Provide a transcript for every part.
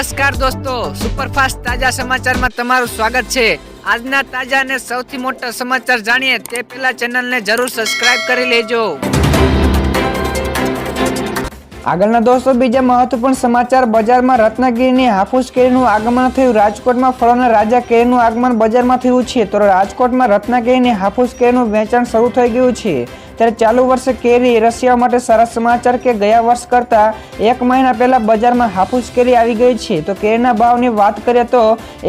નમસ્કાર દોસ્તો, સુપરફાસ્ટ તાજા સમાચારમાં તમારું સ્વાગત છે। આજના તાજા અને સૌથી મોટા સમાચાર જાણીએ તે પહેલા ચેનલને જરૂર સબસ્ક્રાઇબ કરી લેજો। આગળના દોસ્તો બીજા મહત્વપૂર્ણ સમાચાર। બજારમાં રત્નાગીરીની હાફૂસ કેરીનું આગમન થયું। રાજકોટમાં ફળોના રાજા કેરીનું આગમન બજારમાં થયું છે। તો રાજકોટમાં રત્નાગીરીની હાફૂસ કેરીનું વેચાણ શરૂ થઈ ગયું છે। ત્યારે ચાલુ વર્ષે કેરી રસિયાઓ માટે સારા સમાચાર કે ગયા વર્ષ કરતા 1 મહિના પહેલા બજારમાં હાફૂસ કેરી આવી ગઈ છે। તો કેરીના ભાવની વાત કરીએ તો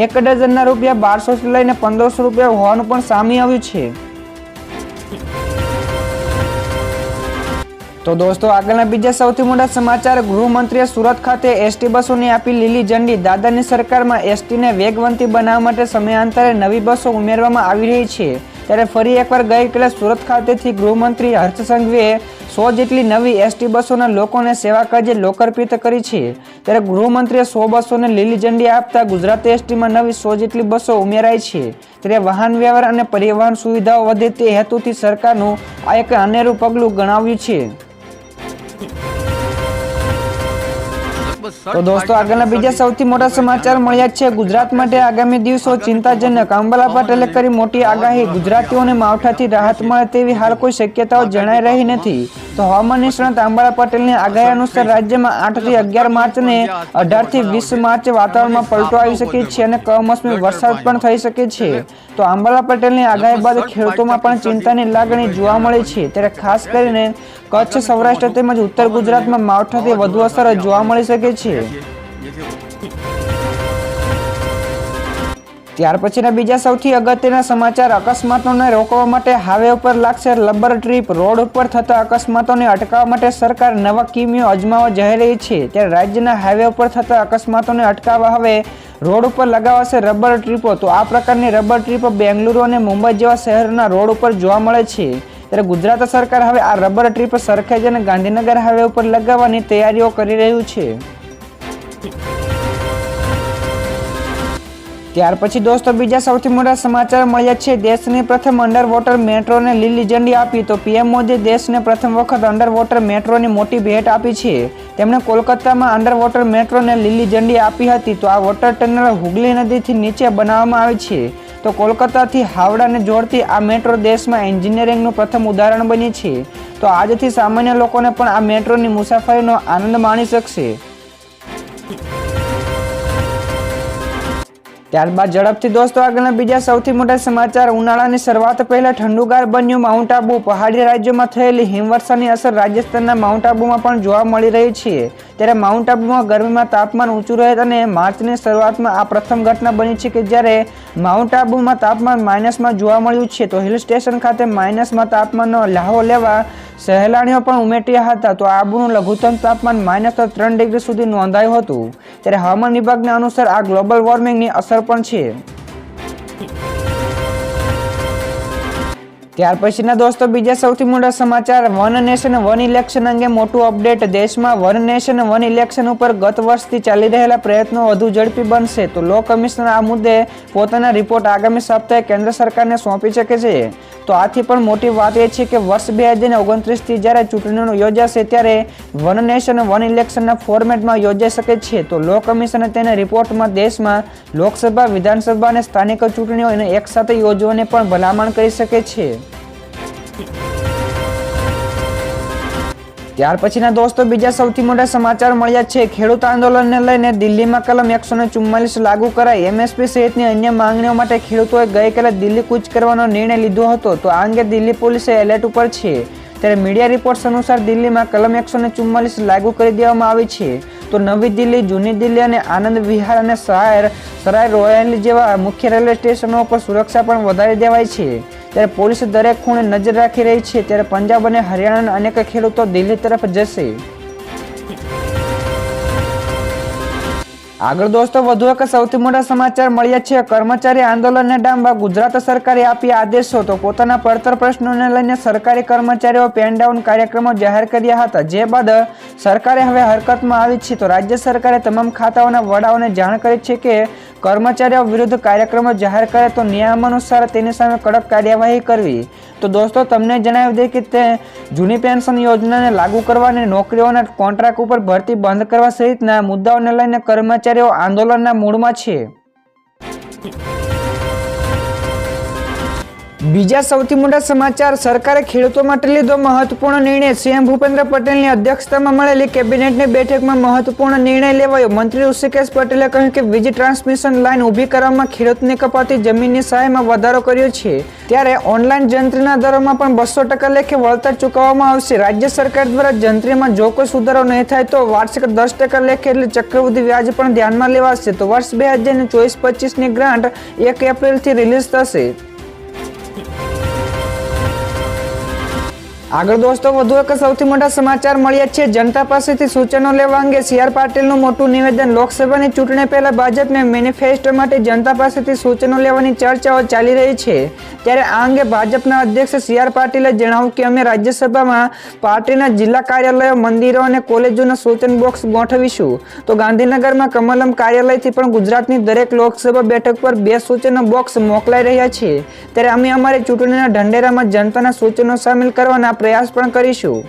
1 ડઝનના રૂપિયા 1200 થી લઈને 1500 રૂપિયા હોવાનું પણ સામે આવ્યું છે। તો દોસ્તો આગળના બીજા સૌથી મોટા સમાચાર। ગૃહમંત્રીએ સુરત ખાતે એસટી બસોને આપી લીલી ઝંડી। દાદાની સરકારમાં એસટીને વેગવંતી બનાવવા માટે સમયાંતરે નવી બસો ઉમેરવામાં આવી રહી છે। ત્યારે ફરી એકવાર ગઈકાલે સુરત ખાતેથી ગૃહમંત્રી હર્ષ સંઘવીએ 100 જેટલી નવી એસટી બસોના લોકોને સેવા કાજે લોકાર્પિત કરી છે। ત્યારે ગૃહમંત્રીએ 100 બસોને લીલી ઝંડી આપતા ગુજરાત એસટીમાં નવી 100 જેટલી બસો ઉમેરાઈ છે। ત્યારે વાહન વ્યવહાર અને પરિવહન સુવિધાઓ વધે તે હેતુથી સરકારનું આ એક અનેરું પગલું ગણાવ્યું છે। તો દોસ્તો આગળના બીજા સૌથી મોટા સમાચાર મળ્યા છે। ગુજરાત માટે આગામી દિવસો ચિંતાજનક। અંબાલા પટેલે કરી મોટી આગાહી। ગુજરાતીઓને માવઠાથી રાહત મળે તેવી હાલ કોઈ શક્યતાઓ જણાઈ રહી નથી। તો હવામાન નિષ્ણાત અંબાલા પટેલની આગાહી અનુસાર રાજ્યમાં 8 થી 11 માર્ચ અને 18 થી 20 માર્ચ વાતાવરણમાં પલટો આવી શકે છે અને કમોસમી વરસાદ પણ થઈ શકે છે। તો અંબાલા પટેલની આગાહી બાદ ખેડૂતોમાં પણ ચિંતાની લાગણી જોવા મળી છે। ત્યારે ખાસ કરીને કચ્છ, સૌરાષ્ટ્ર તેમજ ઉત્તર ગુજરાતમાં માવઠાથી વધુ અસર જોવા મળી શકે છે। ત્યાર પછીના બીજા સૌથી અગત્યના સમાચાર। અકસ્માતોને રોકવા માટે હાઈવે ઉપર લાગશે રબર ટ્રીપ। રોડ ઉપર થતા અકસ્માતોને અટકાવવા માટે સરકાર નવા કિમીઓ અજમાવવા જઈ રહી છે। ત્યારે રાજ્યના હાઈવે ઉપર થતા અકસ્માતોને અટકાવવા હવે રોડ ઉપર લગાવાશે રબર ટ્રીપો। તો આ પ્રકારની રબર ટ્રીપો બેંગલુરુ અને મુંબઈ જેવા શહેરોના રોડ ઉપર જોવા મળે છે। ત્યારે ગુજરાત સરકાર હવે આ રબર ટ્રીપ સરખેજ અને ગાંધીનગર હાઈવે ઉપર લગાવવાની તૈયારીઓ કરી રહ્યું છે। ત્યાર પછી દોસ્તો બીજા સૌથી મોટા સમાચાર મળ્યા છે। દેશની પ્રથમ અંડર વોટર મેટ્રોને લીલી ઝંડી આપી। તો પીએમ મોદી દેશને પ્રથમ વખત અંડર વોટર મેટ્રોની મોટી ભેટ આપી છે। તેમણે કોલકાતામાં અંડર વોટર મેટ્રોને લીલી ઝંડી આપી હતી। તો આ વોટર ટનલ હુગલી નદીથી નીચે બનાવવામાં આવી છે। તો કોલકાતાથી હાવડાને જોડતી આ મેટ્રો દેશમાં એન્જિનિયરિંગનું પ્રથમ ઉદાહરણ બની છે। તો આજથી સામાન્ય લોકોને પણ આ મેટ્રોની મુસાફરીનો આનંદ માણી શકશે। ત્યારબાદ ઝડપથી દોસ્તો આગળના બીજા સૌથી મોટા સમાચાર। ઉનાળાની શરૂઆત પહેલા ઠંડુગાર બન્યું માઉન્ટ આબુ। પહાડી રાજ્યોમાં થયેલી હિમવર્ષાની અસર રાજસ્થાનના માઉન્ટ આબુમાં પણ જોવા મળી રહી છે। ત્યારે માઉન્ટ આબુમાં ગરમીમાં તાપમાન ઊંચું રહે અને માર્ચની શરૂઆતમાં આ પ્રથમ ઘટના બની છે કે જ્યારે માઉન્ટ આબુમાં તાપમાન માઇનસમાં જોવા મળ્યું છે। તો હિલ સ્ટેશન ખાતે માઇનસમાં તાપમાનનો લહાવો લેવા સહેલાણીઓ પણ ઉમટ્યા હતા। તો આબુનું લઘુત્તમ તાપમાન -3 ડિગ્રી સુધી નોંધાયું હતું। ત્યારે હવામાન વિભાગના અનુસાર આ ગ્લોબલ વોર્મિંગની અસર પણ છે। ત્યાર પછીના દોસ્તો બીજા સૌથી મોટા સમાચાર। વન નેશન વન ઇલેક્શન અંગે મોટું અપડેટ। દેશમાં વન નેશન વન ઇલેક્શન ઉપર ગત વર્ષથી ચાલી રહેલા પ્રયત્નો વધુ ઝડપી બનશે। તો લો કમિશનર આ મુદ્દે પોતાના રિપોર્ટ આગામી સપ્તાહે કેન્દ્ર સરકારને સોંપી શકે છે। તો આથી પણ મોટી વાત એ છે કે વર્ષ 2029થી જ્યારે ચૂંટણીઓ યોજાશે ત્યારે વન નેશન વન ઇલેક્શનના ફોર્મેટમાં યોજાઈ શકે છે। તો લો કમિશને તેના રિપોર્ટમાં દેશમાં લોકસભા, વિધાનસભા અને સ્થાનિક ચૂંટણીઓને એકસાથે યોજવાની પણ ભલામણ કરી શકે છે। ત્યાર પછીના દોસ્તો બીજા સૌથી મોટા સમાચાર મળ્યા છે। ખેડૂત આંદોલનને લઈને દિલ્હીમાં કલમ 144 લાગુ કરાઈ। એમએસપી સહિતની અન્ય માંગણીઓ માટે ખેડૂતોએ ગઈકાલે દિલ્હી કૂચ કરવાનો નિર્ણય લીધો હતો। તો આ અંગે દિલ્હી પોલીસે એલર્ટ ઉપર છે। ત્યારે મીડિયા રિપોર્ટ્સ અનુસાર દિલ્હીમાં કલમ 144 લાગુ કરી દેવામાં આવી છે। તો નવી દિલ્હી, જૂની દિલ્હી અને આનંદ વિહાર અને સરાય રોયલ જેવા મુખ્ય રેલવે સ્ટેશનો પર સુરક્ષા પણ વધારી દેવાઈ છે। ત્યારે પોલીસ દરેક ખૂણે નજર રાખી રહી છે। ત્યારે પંજાબ અને હરિયાણાના અનેક ખેડૂતો દિલ્હી તરફ જશે। આગળ દોસ્તો વધુ એક સૌથી મોટા સમાચાર મળ્યા છે। કર્મચારી આંદોલનને ડામવા ગુજરાત સરકારે આપ્યા આદેશો। તો પોતાના પડતર પ્રશ્નોને લઈને સરકારી કર્મચારીઓ પેન ડાઉન કાર્યક્રમો જાહેર કર્યા હતા, જે બાદ સરકારે હવે હરકતમાં આવી છે। તો રાજ્ય સરકારે તમામ ખાતાઓના વડાઓને જાણ કરી છે કે કર્મચારીઓ વિરુદ્ધ કાર્યક્રમો જાહેર કરે તો નિયમાનુસાર તેની સામે કડક કાર્યવાહી કરવી। તો દોસ્તો તમને જણાવી દઈએ કે તે જૂની પેન્શન યોજનાને લાગુ કરવા અને નોકરીઓના કોન્ટ્રાક્ટ ઉપર ભરતી બંધ કરવા સહિતના મુદ્દાઓને લઈને કર્મચારી કર્મચારીઓ આંદોલનના મૂડમાં છે। બીજા સૌથી મોટા સમાચાર, સરકારે ખેડૂતો માટે લીધો મહત્વપૂર્ણ નિર્ણય। સીએમ ભૂપેન્દ્ર પટેલની અધ્યક્ષતામાં મળેલી કેબિનેટની બેઠકમાં મહત્વપૂર્ણ નિર્ણય લેવાયો। મંત્રી ઋષિકેશ પટેલે કહ્યું કે વીજ ટ્રાન્સમિશન લાઇન ઊભી કરવામાં ખેડૂતને કપાતી જમીનની સહાયમાં વધારો કર્યો છે, ત્યારે ઓનલાઈન જંત્રીના દરોમાં પણ 200% લેખે વળતર ચૂકવવામાં આવશે। રાજ્ય સરકાર દ્વારા જંત્રીમાં જો કોઈ સુધારો નહીં થાય તો વાર્ષિક 10% લેખે એટલે ચક્રવૃદ્ધિ વ્યાજ પણ ધ્યાનમાં લેવાશે। તો વર્ષ 2024-25ની ગ્રાન્ટ 1 એપ્રિલથી રિલીઝ થશે। આગળ દોસ્તો વધુ એક સૌથી મોટા સમાચાર મળ્યા છે। જનતા પાસેથી સૂચનો લેવા અંગે સીઆર પાટીલનું મોટું નિવેદન। લોકસભાની ચૂંટણી પહેલા ભાજપને મેનિફેસ્ટો માટે જનતા પાસેથી સૂચનો લેવાની ચર્ચાઓ ચાલી રહી છે, ત્યારે આ અંગે ભાજપના અધ્યક્ષ સીઆર પાટીલે જણાવ્યું કે અમે રાજ્યસભામાં પાર્ટીના જિલ્લા કાર્યાલયો, મંદિરો અને કોલેજોના સૂચન બોક્સ ગોઠવીશું। તો ગાંધીનગરમાં કમલમ કાર્યાલયથી પણ ગુજરાતની દરેક લોકસભા બેઠક પર 2 સૂચનો બોક્સ મોકલાઈ રહ્યા છે, ત્યારે અમે અમારી ચૂંટણીના ઢંઢેરામાં જનતાના સૂચનો સામેલ કરવાના પ્રયાસ પણ કરીશું।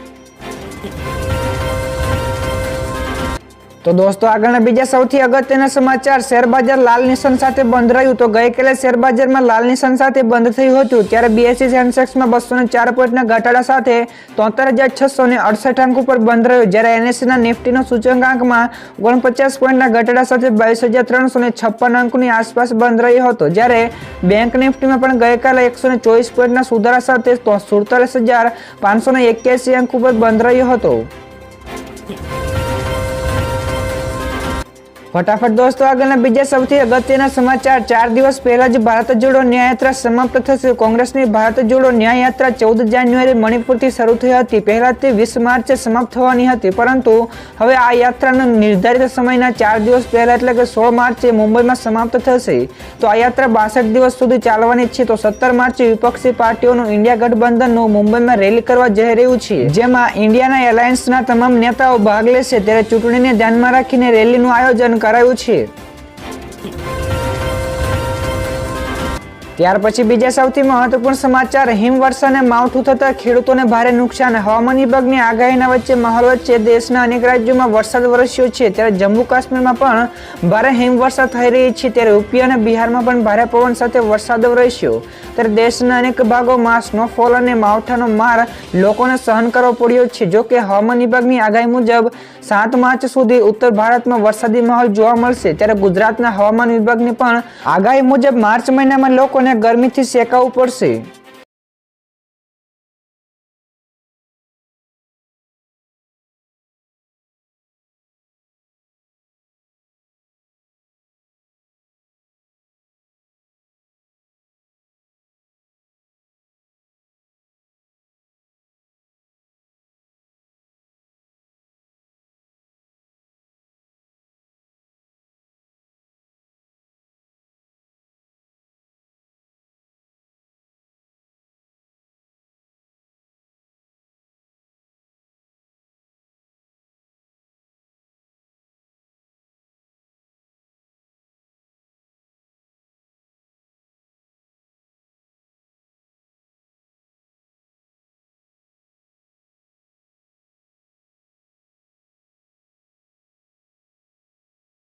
તો દોસ્તો આગળના બીજા સૌથી અગત્યના સમાચાર, શેરબજાર લાલ નિશાન સાથે બંધ રહ્યું। તો ગઈકાલે શેરબજારમાં લાલ નિશાન સાથે બંધ થયું હતું, ત્યારે બીએસઈ સેન્સેક્સમાં 204 પોઈન્ટના ઘટાડા સાથે 73,668 અંક ઉપર બંધ રહ્યો, જ્યારે એનએસસીના નિફ્ટીનો સૂચકાંકમાં 49 પોઈન્ટના ઘટાડા સાથે 22,356 અંકની આસપાસ બંધ રહ્યો હતો, જ્યારે બેંક નિફ્ટીમાં પણ ગઈકાલે 124 પોઈન્ટના સુધારા સાથે 47,581 અંક ઉપર બંધ રહ્યો હતો। ફટાફટ દોસ્તો આગળના બીજા સૌથી અગત્યના સમાચાર, 4 દિવસ પહેલા જ ભારત જોડો ન્યાયયાત્રા સમાપ્ત થશે। કોંગ્રેસની ભારત જોડો ન્યાયયાત્રા 14 જાન્યુઆરી મણિપુરથી શરૂ થઈ હતી। પહેલા તે 20 માર્ચે સમાપ્ત થવાની હતી, પરંતુ હવે આ યાત્રાના નિર્ધારિત સમયના 4 દિવસ પહેલા એટલે કે 16 માર્ચે મુંબઈમાં સમાપ્ત થશે। તો આ યાત્રા 62 દિવસ સુધી ચાલવાની છે। તો 17 માર્ચે વિપક્ષી પાર્ટીઓનું ઇન્ડિયા ગઠબંધનનું મુંબઈમાં રેલી કરવા જઈ રહ્યું છે, જેમાં ઇન્ડિયાના એલાયન્સના તમામ નેતાઓ ભાગ લેશે, ત્યારે ચૂંટણીને ધ્યાનમાં રાખીને રેલીનું આયોજન કરાયું છે। ત્યાર પછી બીજા સૌથી મહત્વપૂર્ણ સમાચાર, હિમવર્ષાને માવઠું થતા ખેડૂતોને ભારે નુકસાન। હવામાન વિભાગની આગાહીના માહોલ વચ્ચે દેશના અનેક રાજ્યોમાં વરસાદ વરસ્યો છે, ત્યારે જમ્મુ કાશ્મીરમાં પણ ભારે હિમવર્ષા થઈ રહી છે, ત્યારે યુપી અને બિહારમાં પણ ભારે પવન સાથે વરસાદ વરસ્યો, ત્યારે દેશના અનેક ભાગોમાં સ્નોફોલ અને માવઠાનો માર લોકોને સહન કરવો પડ્યો છે। જો કે હવામાન વિભાગની આગાહી મુજબ 7 માર્ચ સુધી ઉત્તર ભારતમાં વરસાદી માહોલ જોવા મળશે, ત્યારે ગુજરાતના હવામાન વિભાગની પણ આગાહી મુજબ માર્ચ મહિનામાં લોકો ગરમીથી શેકાવવું પડશે।